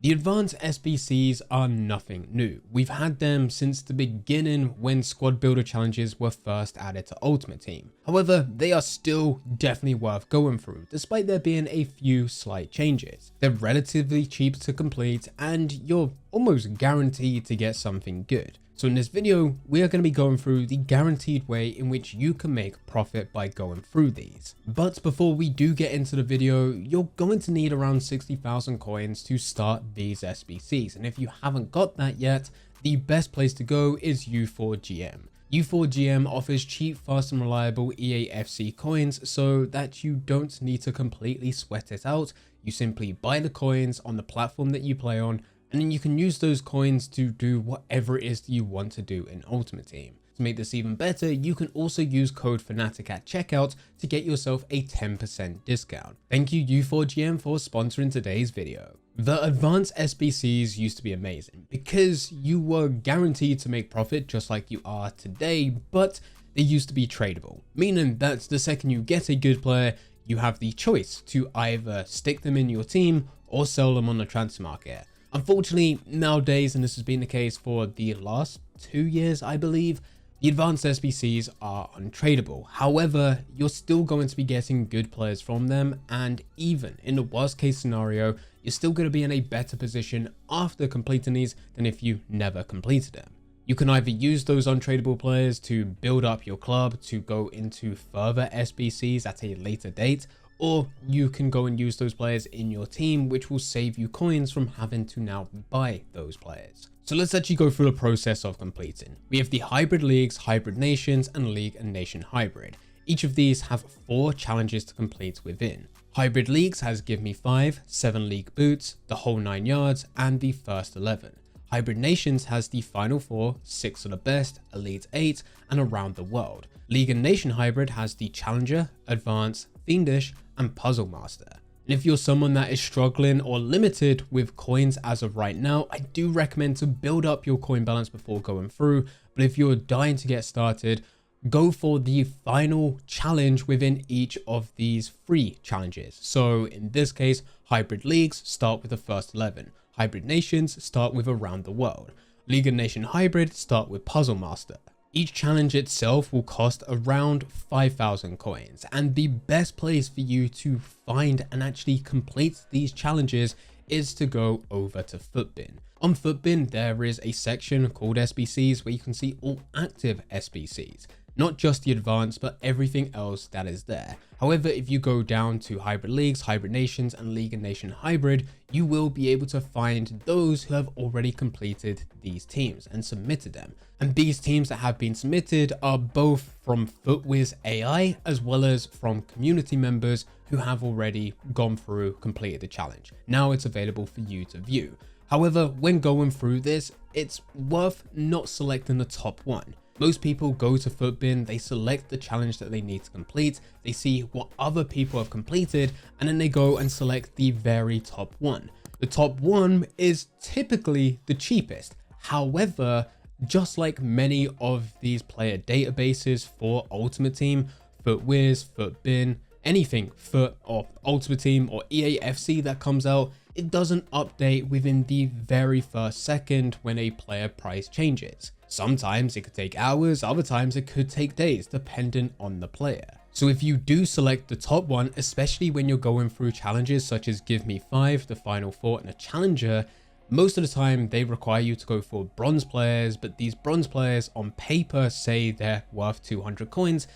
The advanced SBCs are nothing new. We've had them since the beginning when squad builder challenges were first added to Ultimate Team. However, they are still definitely worth going through, despite there being a few slight changes. They're relatively cheap to complete and you're almost guaranteed to get something good. So in this video, we are going to be going through the guaranteed way in which you can make profit by going through these. But before we do get into the video, you're going to need around 60,000 coins to start these SBCs. And if you haven't got that yet, the best place to go is U4GM. U4GM offers cheap, fast and reliable EAFC coins so that you don't need to completely sweat it out. You simply buy the coins on the platform that you play on, and then you can use those coins to do whatever it is that you want to do in Ultimate Team. To make this even better, you can also use code Fanatic at checkout to get yourself a 10% discount. Thank you U4GM for sponsoring today's video. The advanced SBCs used to be amazing because you were guaranteed to make profit just like you are today, but they used to be tradable, meaning that the second you get a good player, you have the choice to either stick them in your team or sell them on the transfer market. Unfortunately, nowadays, and this has been the case for the last 2 years, I believe, the advanced SBCs are untradeable. However, you're still going to be getting good players from them, and even in the worst case scenario, you're still going to be in a better position after completing these than if you never completed them. You can either use those untradeable players to build up your club to go into further SBCs at a later date, or you can go and use those players in your team, which will save you coins from having to now buy those players. So let's actually go through the process of completing. We have the hybrid leagues, hybrid nations, and league and nation hybrid. Each of these have 4 challenges to complete within. Hybrid leagues has Give Me 5, 7 league boots, the whole 9 yards, and the first 11. Hybrid Nations has the Final 4, 6 of the best, Elite 8, and Around the World. League and Nation Hybrid has the Challenger, Advanced, Fiendish, and Puzzle Master. And if you're someone that is struggling or limited with coins as of right now, I do recommend to build up your coin balance before going through. But if you're dying to get started, go for the final challenge within each of these 3 challenges. So in this case, Hybrid Leagues start with the first 11. Hybrid Nations start with Around the World. League and Nation Hybrid start with Puzzle Master. Each challenge itself will cost around 5,000 coins, and the best place for you to find and actually complete these challenges is to go over to Footbin. On Footbin, there is a section called SBCs where you can see all active SBCs. Not just the advanced, but everything else that is there. However, if you go down to Hybrid Leagues, Hybrid Nations, and League and Nation Hybrid, you will be able to find those who have already completed these teams and submitted them. And these teams that have been submitted are both from FootWiz AI as well as from community members who have already gone through, completed the challenge. Now it's available for you to view. However, when going through this, it's worth not selecting the top one. Most people go to Footbin, they select the challenge that they need to complete, they see what other people have completed, and then they go and select the very top one. The top one is typically the cheapest. However, just like many of these player databases for Ultimate Team, FootWiz, Footbin, anything Foot or Ultimate Team or EAFC that comes out, it doesn't update within the very first second when a player price changes. Sometimes it could take hours, other times it could take days, depending on the player. So if you do select the top one, especially when you're going through challenges such as Give Me 5, the Final 4, and a Challenger, most of the time they require you to go for bronze players, but these bronze players on paper say they're worth 200 coins,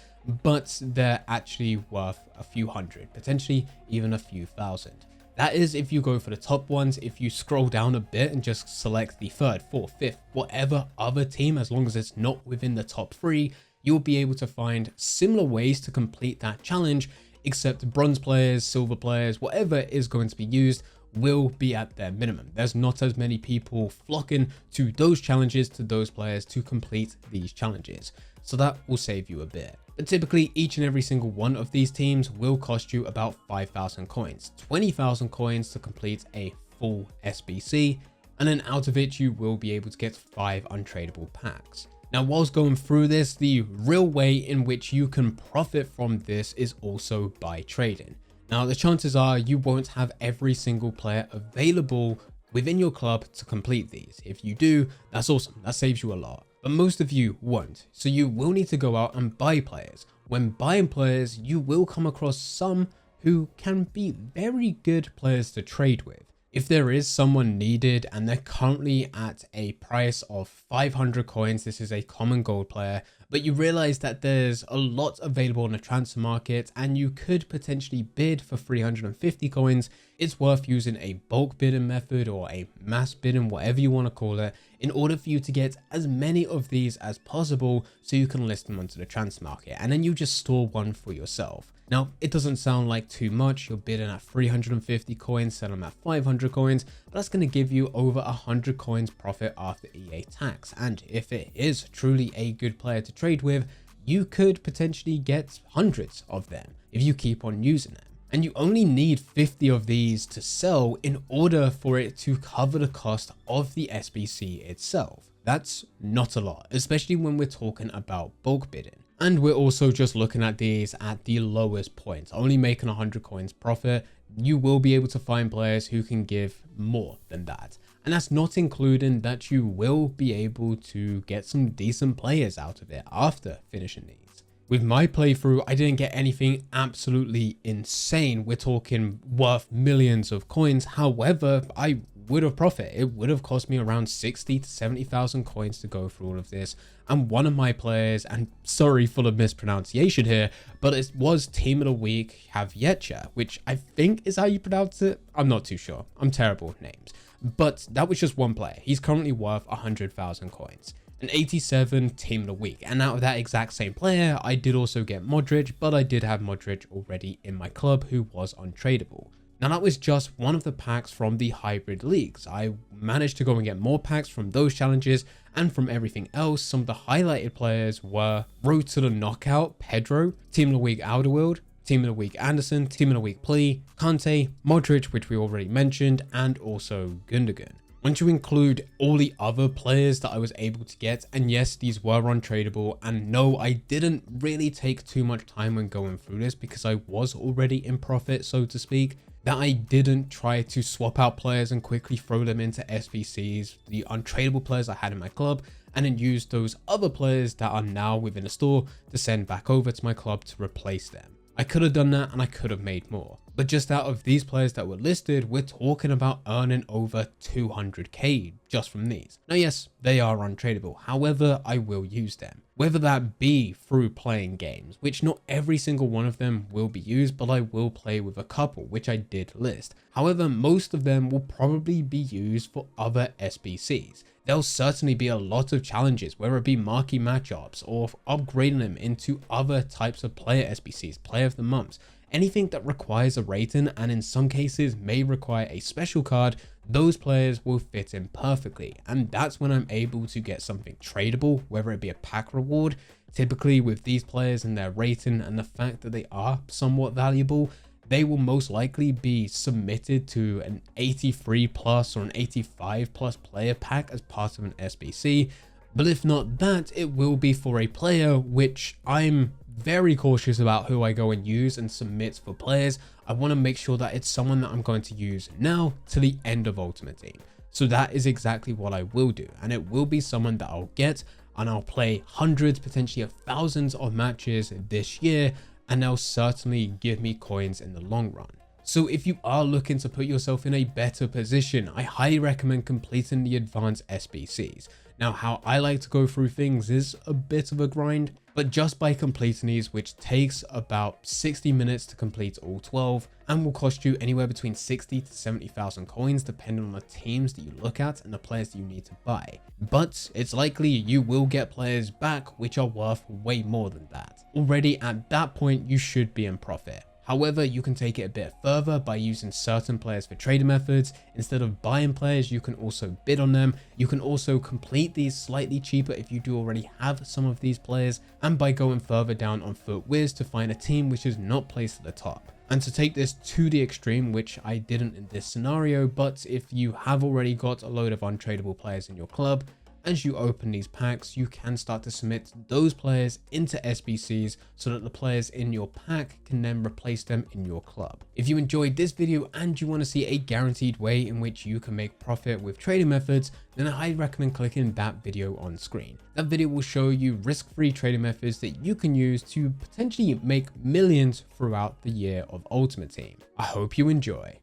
but they're actually worth a few hundred, potentially even a few thousand. That is if you go for the top ones. If you scroll down a bit and just select the 3rd, 4th, 5th, whatever other team, as long as it's not within the top 3, you'll be able to find similar ways to complete that challenge, except bronze players, silver players, whatever is going to be used will be at their minimum. There's not as many people flocking to those challenges, to those players to complete these challenges. So that will save you a bit. But typically each and every single one of these teams will cost you about 5,000 coins, 20,000 coins to complete a full SBC, and then out of it you will be able to get 5 untradeable packs. Now, whilst going through this, the real way in which you can profit from this is also by trading. Now, the chances are you won't have every single player available within your club to complete these. If you do, that's awesome, that saves you a lot. But most of you won't, so you will need to go out and buy players. When buying players, you will come across some who can be very good players to trade with. If there is someone needed and they're currently at a price of 500 coins, this is a common gold player, but you realize that there's a lot available on the transfer market and you could potentially bid for 350 coins, it's worth using a bulk bidding method or a mass bidding, whatever you want to call it, in order for you to get as many of these as possible so you can list them onto the transfer market, and then you just store one for yourself. Now, it doesn't sound like too much. You're bidding at 350 coins, sell them at 500 coins, but that's going to give you over 100 coins profit after EA tax. And if it is truly a good player to trade with, you could potentially get hundreds of them if you keep on using them. And you only need 50 of these to sell in order for it to cover the cost of the SBC itself. That's not a lot, especially when we're talking about bulk bidding. And we're also just looking at these at the lowest point, only making 100 coins profit. You will be able to find players who can give more than that. And that's not including that you will be able to get some decent players out of it after finishing these. With my playthrough, I didn't get anything absolutely insane. We're talking worth millions of coins. However, I would have profit. It would have cost me around 60 to 70,000 coins to go through all of this. And one of my players, and sorry for the mispronunciation here, but it was Team of the Week Haviecha, which I think is how you pronounce it. I'm not too sure. I'm terrible with names. But that was just one player. He's currently worth 100,000 coins. An 87 Team of the Week. And out of that exact same player, I did also get Modric, but I did have Modric already in my club who was untradeable. Now that was just one of the packs from the hybrid leagues. I managed to go and get more packs from those challenges, and from everything else, some of the highlighted players were Road to the Knockout, Pedro, Team of the Week Alderweireld, Team of the Week Anderson, Team of the Week Plea, Kante, Modric, which we already mentioned, and also Gundogan. Once you include all the other players that I was able to get, and yes, these were untradeable, and no, I didn't really take too much time when going through this because I was already in profit, so to speak, that I didn't try to swap out players and quickly throw them into SBCs, the untradeable players I had in my club, and then use those other players that are now within the store to send back over to my club to replace them. I could have done that and I could have made more. But just out of these players that were listed, we're talking about earning over 200k just from these. Now yes, they are untradeable, however, I will use them. Whether that be through playing games, which not every single one of them will be used, but I will play with a couple, which I did list. However, most of them will probably be used for other SBCs. There'll certainly be a lot of challenges, whether it be marquee matchups or upgrading them into other types of player SBCs, player of the months. Anything that requires a rating and in some cases may require a special card, those players will fit in perfectly. And that's when I'm able to get something tradable, whether it be a pack reward. Typically with these players and their rating and the fact that they are somewhat valuable, they will most likely be submitted to an 83 plus or an 85 plus player pack as part of an SBC. But if not that, it will be for a player, which I'm very cautious about who I go and use and submit for players. I want to make sure that it's someone that I'm going to use now to the end of Ultimate Team. So that is exactly what I will do. And it will be someone that I'll get and I'll play hundreds, potentially thousands of matches this year. And they'll certainly give me coins in the long run. So if you are looking to put yourself in a better position, I highly recommend completing the advanced SBCs. Now, how I like to go through things is a bit of a grind, but just by completing these, which takes about 60 minutes to complete all 12 and will cost you anywhere between 60 to 70,000 coins, depending on the teams that you look at and the players that you need to buy. But it's likely you will get players back, which are worth way more than that. Already at that point, you should be in profit. However, you can take it a bit further by using certain players for trading methods. Instead of buying players, you can also bid on them. You can also complete these slightly cheaper if you do already have some of these players, and by going further down on FootWiz to find a team which is not placed at the top. And to take this to the extreme, which I didn't in this scenario, but if you have already got a load of untradeable players in your club, as you open these packs, you can start to submit those players into SBCs so that the players in your pack can then replace them in your club. If you enjoyed this video and you want to see a guaranteed way in which you can make profit with trading methods, then I highly recommend clicking that video on screen. That video will show you risk-free trading methods that you can use to potentially make millions throughout the year of Ultimate Team. I hope you enjoy.